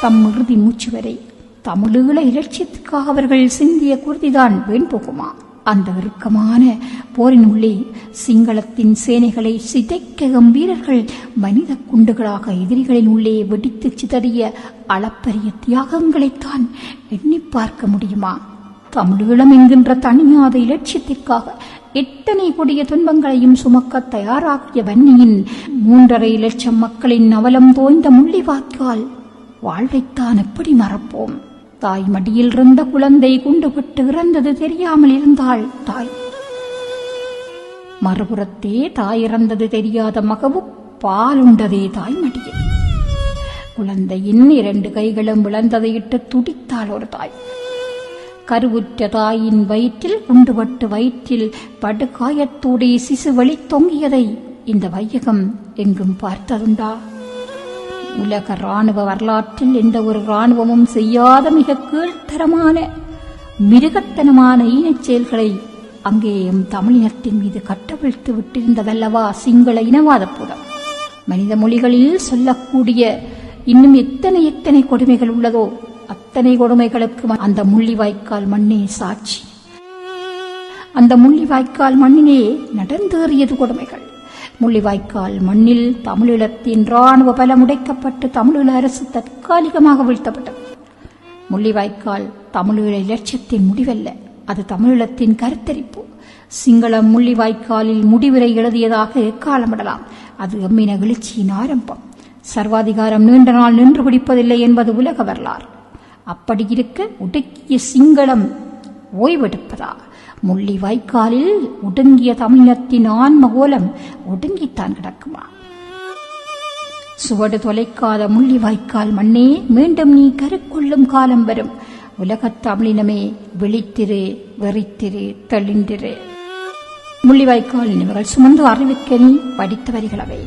தம் இறுதி மூச்சு வரை தமிழீழ இலட்சியத்துக்காக அவர்கள் சிந்திய குருதிதான் வீண் போகுமா? அந்த இறுக்கமான போரின் உள்ளே சிங்களத்தின் சேனைகளை சிதைக்க வீரர்கள் மனித குண்டுகளாக எதிரிகளின் உள்ளே வெடித்து சிதறிய அளப்பரிய தியாகங்களைத்தான் எண்ணி பார்க்க முடியுமா? தமிழீழம் என்கின்ற தனியாத இலட்சியத்திற்காக எத்தனை கொடிய துன்பங்களையும் சுமக்க தயாராகிய வன்னியின் 3.5 லட்சம் மக்களின் அவலம் தோய்ந்த முள்ளிவாய்க்கால் வாழ்வைத்தான் எப்படி மறப்போம்? தாய் மடியில் இருந்த குழந்தை குண்டுபட்டு இறந்தது தெரியாமல் இருந்தாள் தாய். மறுபுறத்தே தாய் இறந்தது தெரியாத மகவு பாலுண்டதே தாய் மடியில். குழந்தையின் 2 கைகளும் விளந்ததையிட்டு துடித்தாள் ஒரு தாய். கருவுற்ற தாயின் வயிற்றில் குண்டுபட்டு வயிற்றில் படுகாயத்தோடே சிசு வழி தொங்கியதை இந்த வையகம் எங்கும் பார்த்ததுண்டா? உலக இராணுவ வரலாற்றில் எந்த ஒரு இராணுவமும் செய்யாத மிக கீழ்த்தரமான மிருகத்தனமான ஈனச் செயல்களை அங்கேயும் தமிழினத்தின் மீது கட்டவிழ்த்து விட்டிருந்ததல்லவா சிங்கள இனவாத புலம். மனித மொழிகளில் சொல்லக்கூடிய இன்னும் எத்தனை கொடுமைகள் உள்ளதோ அத்தனை கொடுமைகளுக்கு அந்த முள்ளிவாய்க்கால் மண்ணே சாட்சி. அந்த முள்ளிவாய்க்கால் மண்ணிலே நடந்தேறியது கொடுமைகள். முள்ளிவாய்க்கால் மண்ணில் தமிழீழத்தின் இராணுவ பலம் உடைக்கப்பட்டு தமிழீழ அரசு தற்காலிகமாக வீழ்த்தப்பட்டது. முள்ளிவாய்க்கால் தமிழீழ இலட்சியத்தின் முடிவல்ல, அது தமிழீழத்தின் கருத்தரிப்பு. சிங்களம் முள்ளிவாய்க்காலில் முடிவுரை எழுதியதாக எக்காலமிடலாம். அது எம்மின எழுச்சியின் ஆரம்பம். சர்வாதிகாரம் நீண்ட நாள் நின்று பிடிப்பதில்லை என்பது உலக வரலாறு. அப்படி இருக்க ஒடுக்கிய சிங்களம் ஓய்வெடுப்பதா? முள்ளிவாய்க்காலில் ஒடுங்கிய தமிழத்தின் ஆன்மகோலம் ஒடுங்கித்தான் கிடக்குமா? சுவடு தொலைக்காத முள்ளிவாய்க்கால் மண்ணே, மீண்டும் நீ கருக்கொள்ளும் காலம் வரும். உலகத் தமிழினமே விழித்திரு, வெறித்திரு, தெளிந்திரு. முள்ளிவாய்க்கால் நினைவுகள் சுமந்து அறிவிக்க நீ படித்த வரிகளவை.